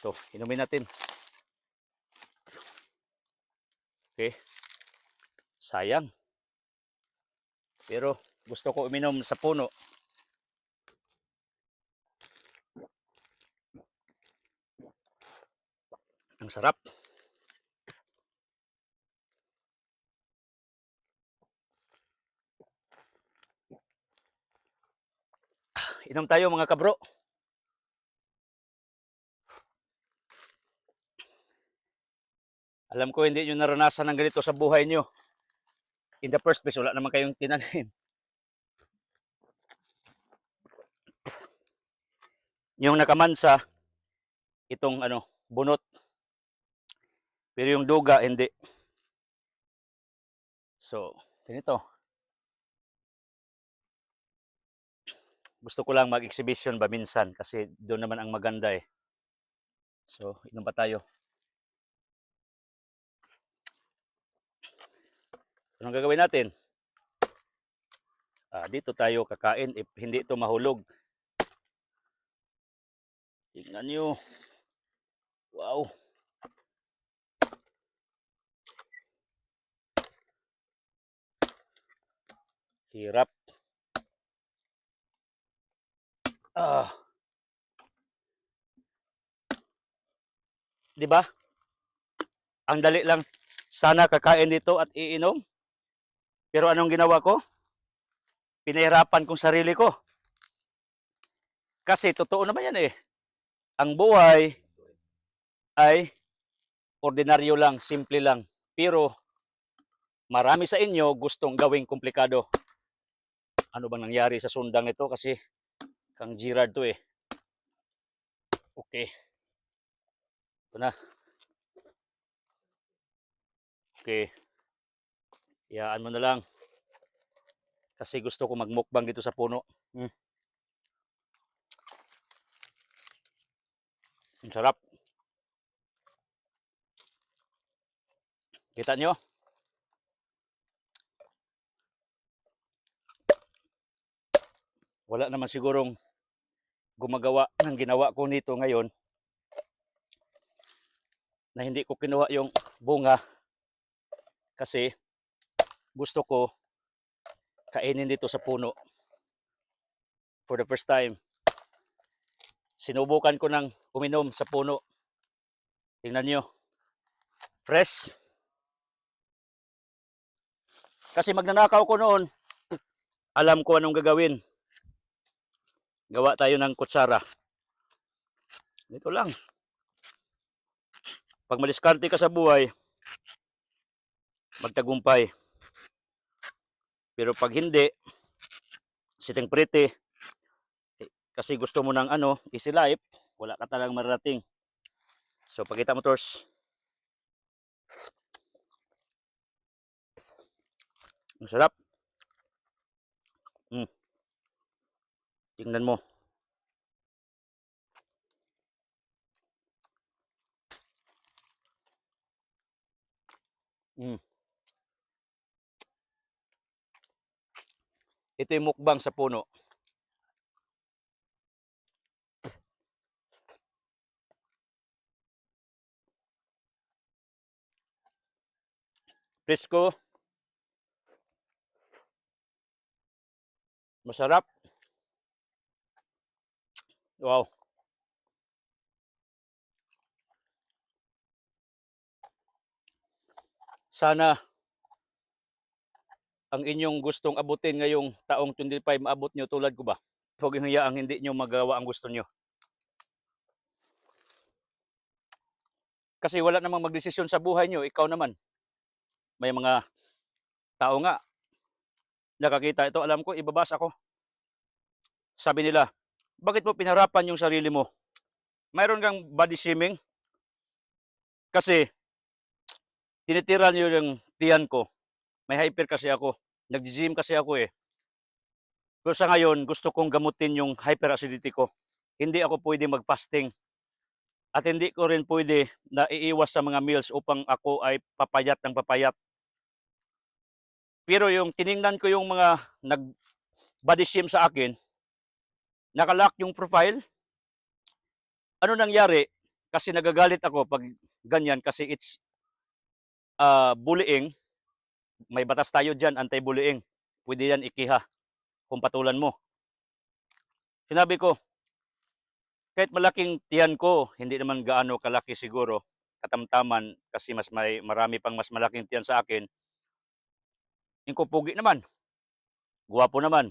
So, inumin natin. Okay. Sayang. Pero gusto ko uminom sa puno. Ang sarap. Inom tayo mga kabro. Alam ko hindi nyo naranasan ng ganito sa buhay nyo. In the first place, wala naman kayong tinanim. Yung nakamansa, itong bunot. Pero yung duga, hindi. So, ganito. Gusto ko lang mag-exhibition ba minsan kasi doon naman ang maganda eh. So, inom pa tayo. Anong gagawin natin? Dito tayo kakain if hindi ito mahulog. Tingnan nyo. Wow. Hirap. Di ba? Ang dali lang sana kakain dito at iinom. Pero anong ginawa ko? Pinahirapan kong sarili ko. Kasi totoo naman yan eh. Ang buhay ay ordinaryo lang, simple lang. Pero marami sa inyo gustong gawing komplikado. Ano bang nangyari sa sundang nito? Kasi kang Gerard to eh. Okay. Ito na. Okay. Iyaan mo na lang. Kasi gusto ko magmukbang dito sa puno. Ang sarap. Kita nyo? Wala naman sigurong gumagawa ng ginawa ko nito ngayon na hindi ko kinuha yung bunga kasi gusto ko kainin dito sa puno. For the first time, sinubukan ko ng uminom sa puno. Tingnan nyo. Fresh. Kasi magnanakaw ko noon, alam ko anong gagawin. Gawa tayo ng kutsara. Ito lang. Pag madiskarte ka sa buhay, magtagumpay. Pero pag hindi, sitting pretty, kasi gusto mo ng easy life, wala ka talagang mararating. So, pakita mo, Tors. Ang sarap. Tingnan mo. Ito yung mukbang sa puno. Presko. Masarap. Wow. Sana ang inyong gustong abutin ngayong taong 25 maabot nyo tulad ko ba? Huwag yung hiyaang hindi nyo magawa ang gusto nyo. Kasi wala namang magdesisyon sa buhay nyo, ikaw naman. May mga tao nga, nakakita ito, alam ko, ibabasa ko. Sabi nila, bakit mo pinarapan yung sarili mo? Mayroon kang body shaming? Kasi, tinitira nyo yung tiyan ko. May hyper kasi ako. Nag-gym kasi ako eh. Pero sa ngayon, gusto kong gamutin yung hyperacidity ko. Hindi ako pwede mag-fasting. At hindi ko rin pwede na iiwas sa mga meals upang ako ay papayat ng papayat. Pero yung tiningnan ko yung mga nag-body shame sa akin, nakalock yung profile. Ano nangyari? Kasi nagagalit ako pag ganyan kasi it's bullying. May batas tayo dyan, anti-bullying. Pwede yan ikiha kung patulan mo. Sinabi ko, kahit malaking tiyan ko, hindi naman gaano kalaki siguro, katamtaman kasi marami pang mas malaking tiyan sa akin. Yung pugi naman, guwapo naman.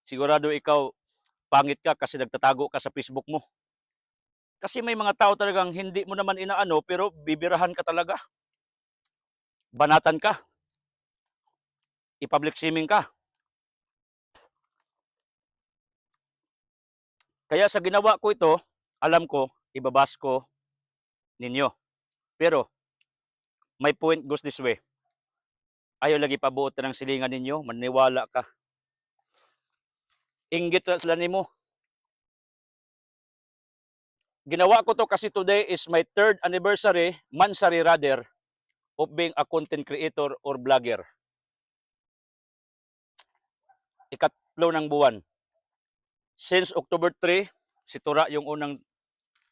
Sigurado ikaw pangit ka kasi nagtatago ka sa Facebook mo. Kasi may mga tao talagang hindi mo naman inaano pero bibirahan ka talaga. Banatan ka. I-public shaming ka. Kaya sa ginawa ko ito, alam ko, ibabas ko ninyo. Pero, my point goes this way. Ayaw lagi pabuot ng silingan ninyo, maniwala ka. Inggit na sila nimo. Ginawa ko to kasi today is my 3rd anniversary, mansary rather, of being a content creator or vlogger. Ikatlo ng buwan. Since October 3, si Tura yung unang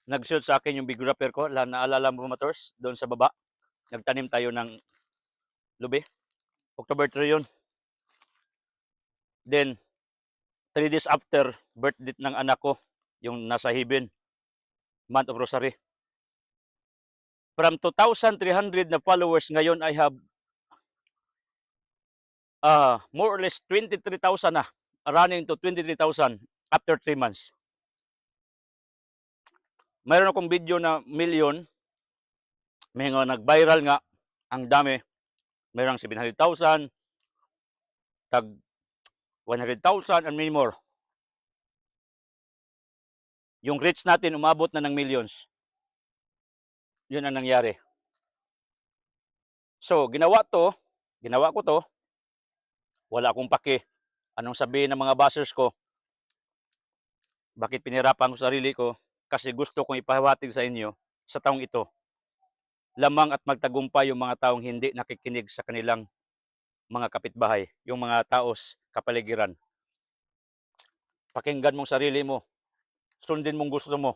nag-shoot sa akin yung videographer ko. Naalala mo, Mators? Doon sa baba. Nagtanim tayo ng lubi. October 3 yun. Then, 3 days after, birthday ng anak ko, yung nasa Hibin, month of Rosary. From 2,300 na followers, ngayon I have more or less 23,000 na. Running to 23,000 after 3 months. Mayroon akong video na million. May nga nag-viral nga. Ang dami. Mayroong 700,000. Tag 100,000 and many more. Yung reach natin umabot na ng millions. Yun ang nangyari. So, ginawa ko to, wala akong pake. Anong sabihin ng mga bashers ko? Bakit pinirapan ko sarili ko? Kasi gusto kong ipahawatig sa inyo sa taong ito. Lamang at magtagumpay yung mga taong hindi nakikinig sa kanilang mga kapitbahay, yung mga taos kapaligiran. Pakinggan mong sarili mo. Sundin mong gusto mo.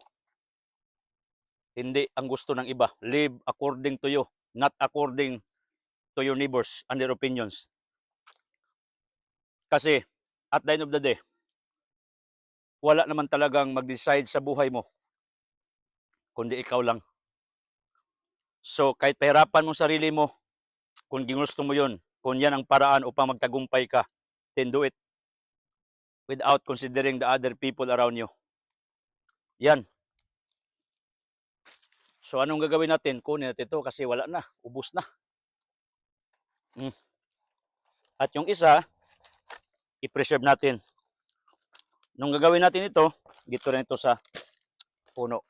Hindi ang gusto ng iba. Live according to you, not according to your neighbors and their opinions. Kasi, at the end of the day, wala naman talagang mag-decide sa buhay mo, kundi ikaw lang. So, kahit pahirapan mo sarili mo, kung ginusto mo yun, kung yan ang paraan upang magtagumpay ka, then do it. Without considering the other people around you. Yan. So, anong gagawin natin? Kunin natin ito kasi wala na. Ubus na. At yung isa, i-preserve natin. Nung gagawin natin ito, dito rin ito sa puno.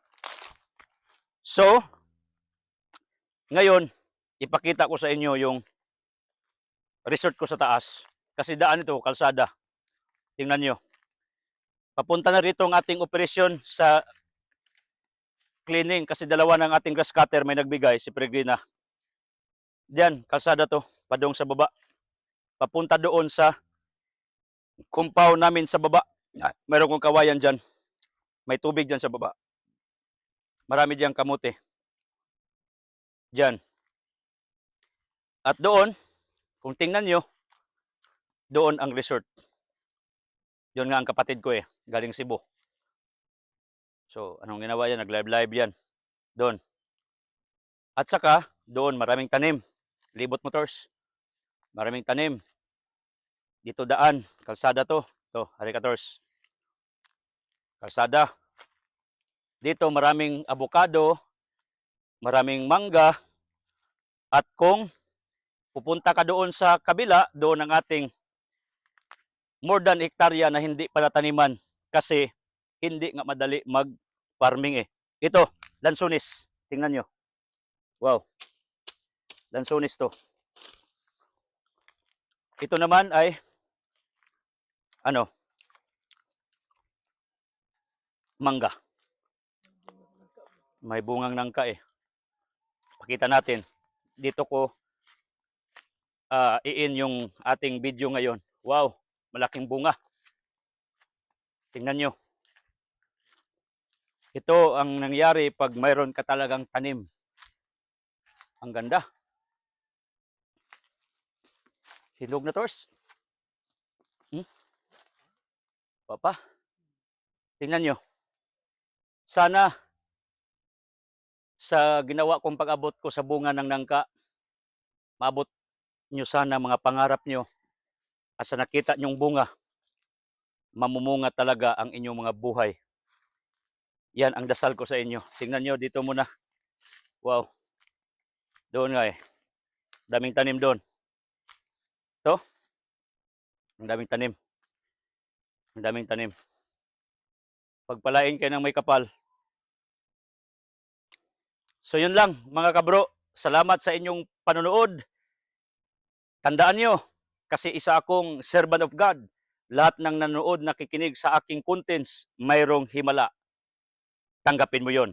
So, ngayon, ipakita ko sa inyo yung resort ko sa taas. Kasi daan ito, kalsada. Tingnan nyo. Papunta na rito ang ating operasyon sa cleaning kasi dalawa ng ating grass cutter may nagbigay, si Peregrina. Diyan, kalsada to, padong sa baba. Papunta doon sa compound namin sa baba. Meron kong kawayan dyan. May tubig dyan sa baba. Marami dyan kamote. Dyan. At doon, kung tingnan nyo, doon ang resort. Yun nga ang kapatid ko galing Cebu. So, anong ginawa yan? Nag-live yan. Doon. At saka, doon maraming tanim. Libot Motors. Maraming tanim. Dito daan. Kalsada to. Ito, Harikators. Kalsada. Dito maraming avocado. Maraming mangga. At kung pupunta ka doon sa kabila, doon ang ating more than hektarya na hindi pala taniman kasi hindi nga madali mag-farming Ito, lansones. Tingnan nyo. Wow. Lansones to. Ito naman ay mangga. May bungang nangka Pakita natin. Dito ko iin yung ating video ngayon. Wow, malaking bunga. Tingnan nyo. Ito ang nangyari pag mayroon ka talagang tanim. Ang ganda. Hinog na tors. Papa, tingnan nyo. Sana sa ginawa kong pag-abot ko sa bunga ng nangka, maabot nyo sana mga pangarap nyo. At sa nakita nyong bunga, mamumunga talaga ang inyong mga buhay. Yan ang dasal ko sa inyo. Tingnan nyo dito muna. Wow. Doon nga eh. Daming tanim doon. Ito. Ang daming tanim. Ang daming tanim. Pagpalain kayo ng may kapal. So yun lang mga kabro. Salamat sa inyong panonood. Tandaan nyo, kasi isa akong servant of God. Lahat ng nanonood, nakikinig sa aking contents, mayroong himala. Tanggapin mo yon.